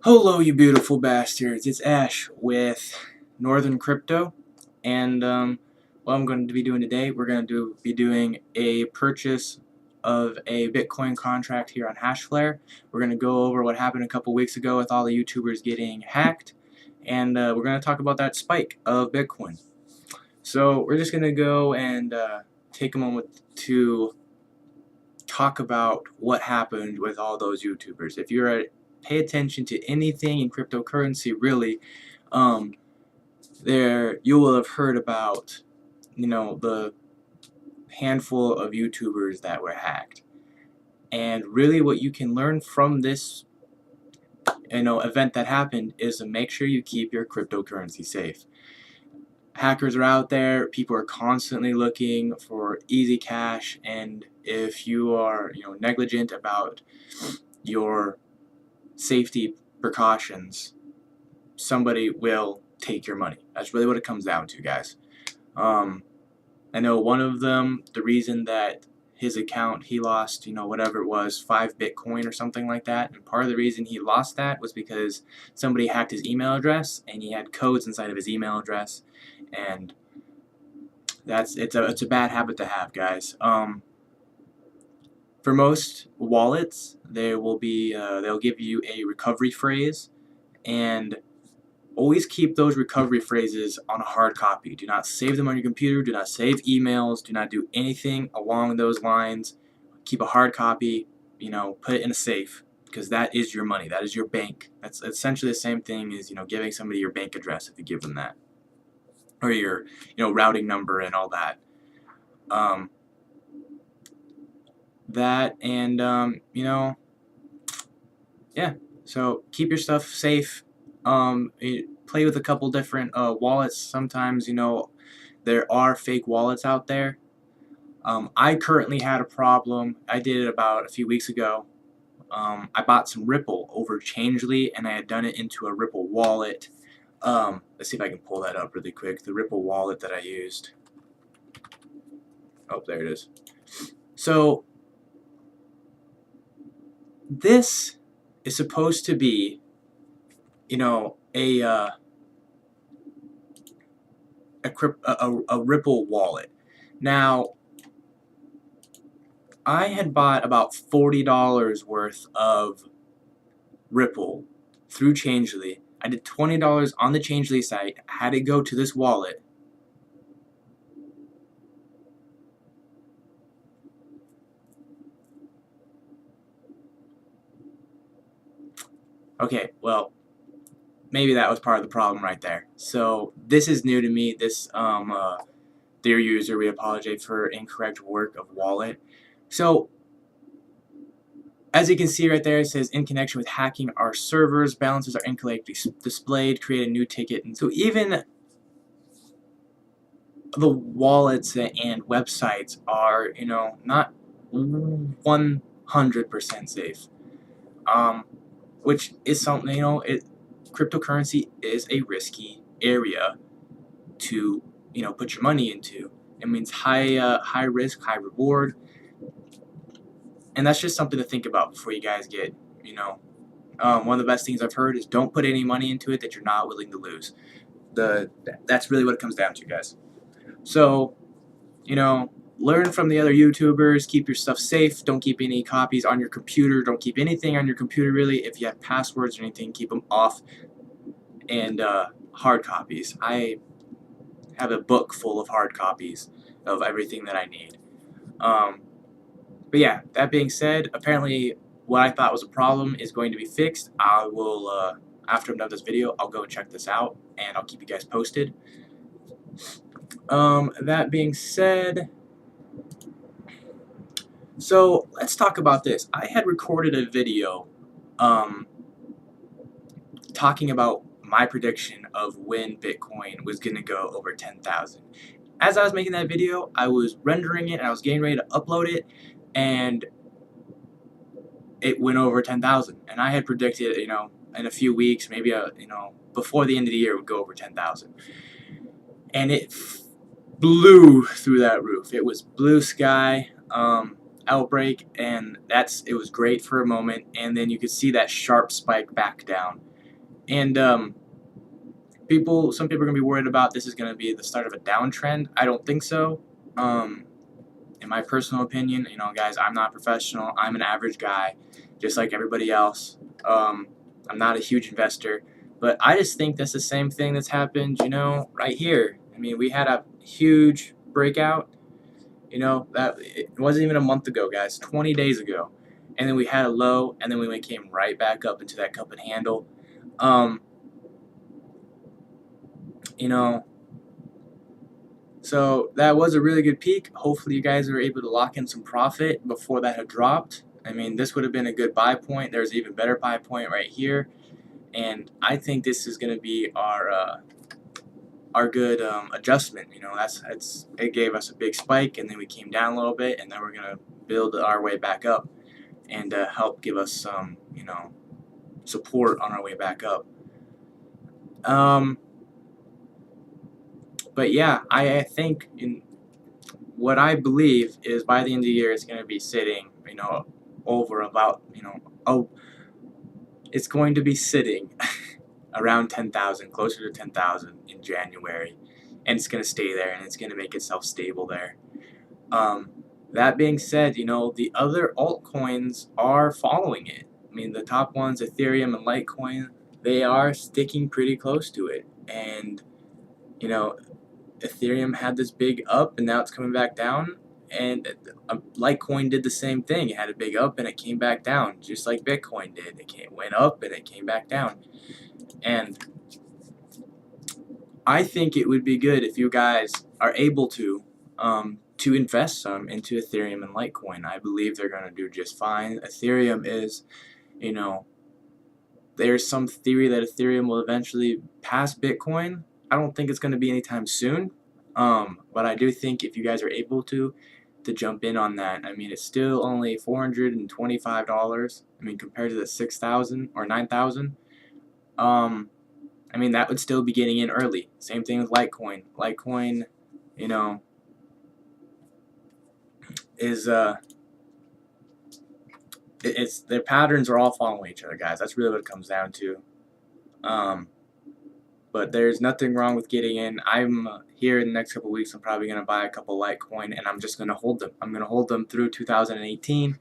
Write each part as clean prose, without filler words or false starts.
Hello, you beautiful bastards. It's Ash with Northern Crypto, and what I'm going to be doing today, we're going to be doing a purchase of a Bitcoin contract here on HashFlare. We're going to go over what happened a couple weeks ago with all the YouTubers getting hacked, and we're going to talk about that spike of Bitcoin. So we're just going to go and take a moment to talk about what happened with all those YouTubers. If you're pay attention to anything in cryptocurrency, really, there you will have heard about, the handful of YouTubers that were hacked. And really, what you can learn from this, event that happened is to make sure you keep your cryptocurrency safe. Hackers are out there. People are constantly looking for easy cash, and if you are, negligent about your safety precautions, somebody will take your money. That's really what it comes down to, guys. I know one of them, the reason that his account, he lost, whatever it was, 5 Bitcoin or something like that. And part of the reason he lost that was because somebody hacked his email address, and he had codes inside of his email address. And it's a bad habit to have, guys. For most wallets, there will be they'll give you a recovery phrase, and always keep those recovery phrases on a hard copy. Do not save them on your computer. Do not save emails. Do not do anything along those lines. Keep a hard copy. Put it in a safe, because that is your money. That is your bank. That's essentially the same thing as giving somebody your bank address if you give them that, or your routing number and all that. That and yeah. So keep your stuff safe. Play with a couple different wallets. Sometimes there are fake wallets out there. I currently had a problem. I did it about a few weeks ago. I bought some Ripple over Changely, and I had done it into a Ripple wallet. Let's see if I can pull that up really quick. The Ripple wallet that I used. Oh, there it is. So this is supposed to be, a Ripple wallet. Now, I had bought about $40 worth of Ripple through Changely. I did $20 on the Changely site, had to go to this wallet. Okay, well, maybe that was part of the problem right there. So this is new to me. This dear user, we apologize for incorrect work of wallet. So as you can see right there, it says in connection with hacking our servers, balances are incorrectly displayed, create a new ticket. And so even the wallets and websites are, not 100% safe. Which is something, cryptocurrency is a risky area to, put your money into. It means high risk, high reward, and that's just something to think about before you guys get, one of the best things I've heard is don't put any money into it that you're not willing to lose. That's really what it comes down to, guys. So, learn from the other YouTubers, keep your stuff safe, don't keep any copies on your computer, don't keep anything on your computer really. If you have passwords or anything, keep them off, and hard copies. I have a book full of hard copies of everything that I need. But yeah, that being said, apparently what I thought was a problem is going to be fixed. I will, after I'm done with this video, I'll go and check this out, and I'll keep you guys posted. That being said, so let's talk about this. I had recorded a video talking about my prediction of when Bitcoin was going to go over 10,000. As I was making that video, I was rendering it and I was getting ready to upload it, and it went over 10,000. And I had predicted, in a few weeks, maybe before the end of the year, it would go over 10,000. And it blew through that roof. It was blue sky. Outbreak, and it was great for a moment, and then you could see that sharp spike back down. And some people are gonna be worried about this is gonna be the start of a downtrend. I don't think so. Um, in my personal opinion, guys, I'm not professional. I'm an average guy, just like everybody else. I'm not a huge investor, but I just think that's the same thing that's happened, right here. I mean, we had a huge breakout. That it wasn't even a month ago, guys. 20 days ago, and then we had a low, and then we came right back up into that cup and handle. Um, you know, So that was a really good peak. Hopefully you guys were able to lock in some profit before that had dropped. I mean, this would have been a good buy point. There's an even better buy point right here, and I think this is going to be our good adjustment. It gave us a big spike, and then we came down a little bit, and then we're going to build our way back up and help give us some support on our way back up. But yeah, I think what I believe is by the end of the year, it's going to be sitting, over about, it's going to be sitting around 10,000, closer to 10,000 in January, and it's going to stay there, and it's going to make itself stable there. That being said, the other altcoins are following it. I mean, the top ones, Ethereum and Litecoin, they are sticking pretty close to it, and Ethereum had this big up and now it's coming back down, and Litecoin did the same thing. It had a big up and it came back down, just like Bitcoin did. Went up and it came back down. And I think it would be good if you guys are able to invest some into Ethereum and Litecoin. I believe they're going to do just fine. Ethereum is, you know, there's some theory that Ethereum will eventually pass Bitcoin. I don't think it's going to be anytime soon. But I do think if you guys are able to jump in on that. I mean, it's still only $425. I mean, compared to the 6,000 or 9,000. I mean, that would still be getting in early. Same thing with Litecoin. Litecoin, is it's their patterns are all following each other, guys. That's really what it comes down to. But there's nothing wrong with getting in. I'm here in the next couple of weeks. I'm probably going to buy a couple Litecoin, and I'm just going to hold them. I'm going to hold them through 2018,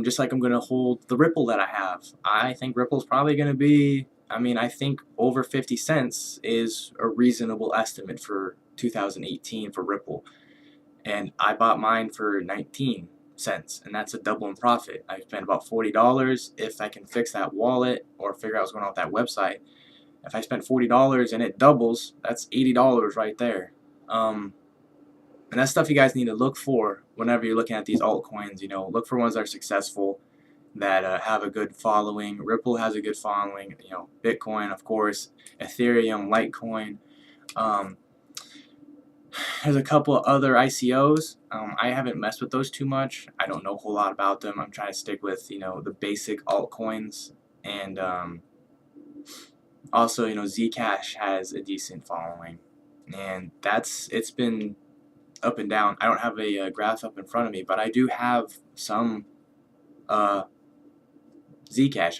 just like I'm going to hold the Ripple that I have. I think Ripple's probably going to be, I think over 50 cents is a reasonable estimate for 2018 for Ripple. And I bought mine for 19 cents, and that's a double in profit. I spent about $40 if I can fix that wallet or figure out what's going on with that website. If I spent $40 and it doubles, that's $80 right there. And that's stuff you guys need to look for whenever you're looking at these altcoins. Look for ones that are successful, that have a good following. Ripple has a good following. Bitcoin, of course, Ethereum, Litecoin. There's a couple of other ICOs. I haven't messed with those too much. I don't know a whole lot about them. I'm trying to stick with the basic altcoins, and also Zcash has a decent following, and it's been up and down. I don't have a graph up in front of me, but I do have some Zcash.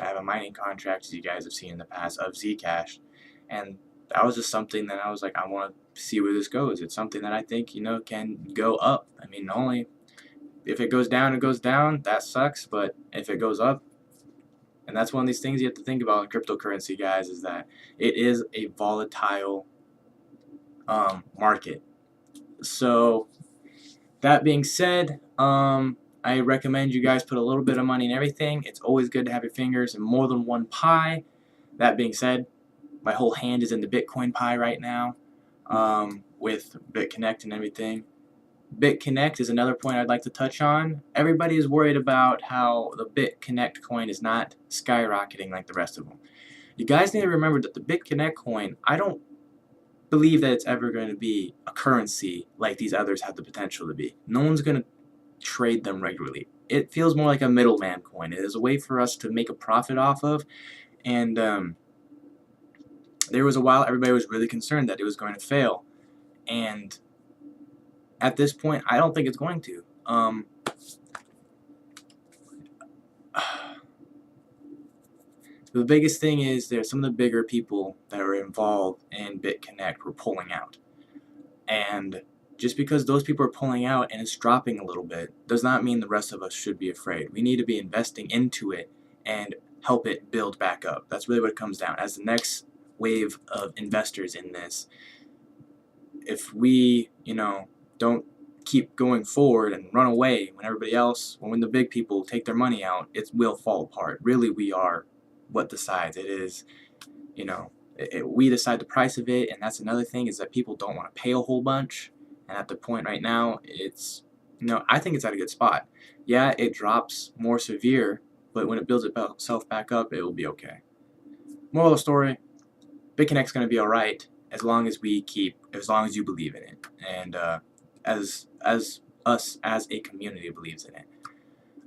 I have a mining contract, as you guys have seen in the past, of Zcash, and that was just something that I was like, I want to see where this goes. It's something that I think can go up. I mean, only if it goes down, it goes down. That sucks, but if it goes up, and that's one of these things you have to think about in cryptocurrency, guys, is that it is a volatile market. So that being said, I recommend you guys put a little bit of money in everything. It's always good to have your fingers in more than one pie. That being said, my whole hand is in the Bitcoin pie right now, with BitConnect and everything. BitConnect is another point I'd like to touch on. Everybody is worried about how the BitConnect coin is not skyrocketing like the rest of them. You guys need to remember that the BitConnect coin, I don't believe that it's ever going to be a currency like these others have the potential to be. No one's going to trade them regularly. It feels more like a middleman coin. It is a way for us to make a profit off of, and there was a while everybody was really concerned that it was going to fail, and at this point, I don't think it's going to. The biggest thing is there's some of the bigger people that are involved in BitConnect were pulling out. And just because those people are pulling out and it's dropping a little bit does not mean the rest of us should be afraid. We need to be investing into it and help it build back up. That's really what it comes down. As the next wave of investors in this, if we, don't keep going forward and run away when everybody else, when the big people take their money out, it will fall apart. Really, we are what decides. It is, we decide the price of it, and that's another thing is that people don't want to pay a whole bunch. And at the point right now, it's, I think it's at a good spot. Yeah, it drops more severe, but when it builds itself back up, it will be okay. Moral of the story: BitConnect's going to be all right as long as you believe in it, and as us as a community believes in it.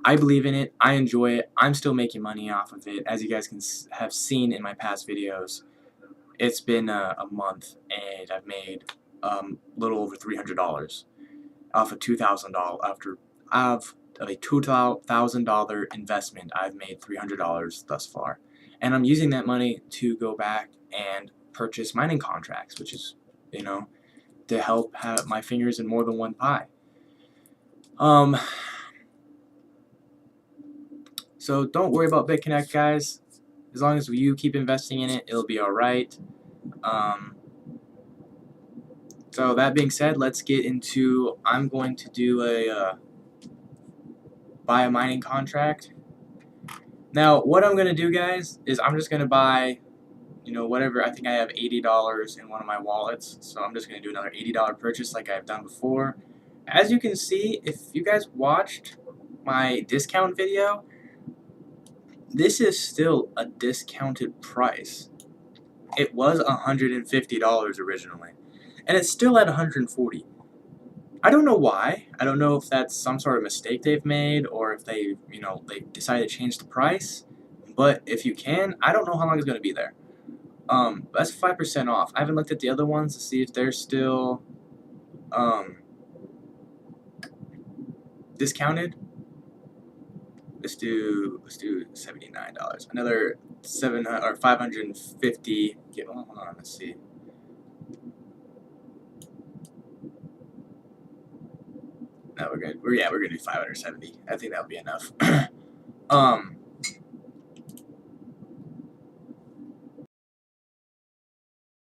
I believe in it. I enjoy it. I'm still making money off of it, as you guys can have seen in my past videos. It's been a month, and I've made a little over $300 off of $2,000. After of a $2,000 investment, I've made $300 thus far, and I'm using that money to go back and purchase mining contracts, which is, to help have my fingers in more than one pie. So don't worry about BitConnect, guys. As long as you keep investing in it, it'll be all right. So that being said, let's get into, I'm going to do buy a mining contract. Now, what I'm going to do, guys, is I'm just going to buy, whatever. I think I have $80 in one of my wallets, so I'm just going to do another $80 purchase like I've done before. As you can see, if you guys watched my discount video, this is still a discounted price. It was $150 originally, and it's still at $140. I don't know why. I don't know if that's some sort of mistake they've made, or if they decided to change the price. But if you can, I don't know how long it's going to be there. That's 5% off. I haven't looked at the other ones to see if they're still discounted. Let's do $79. Another $550. Hold on, let's see. No, we're gonna do 570. I think that'll be enough.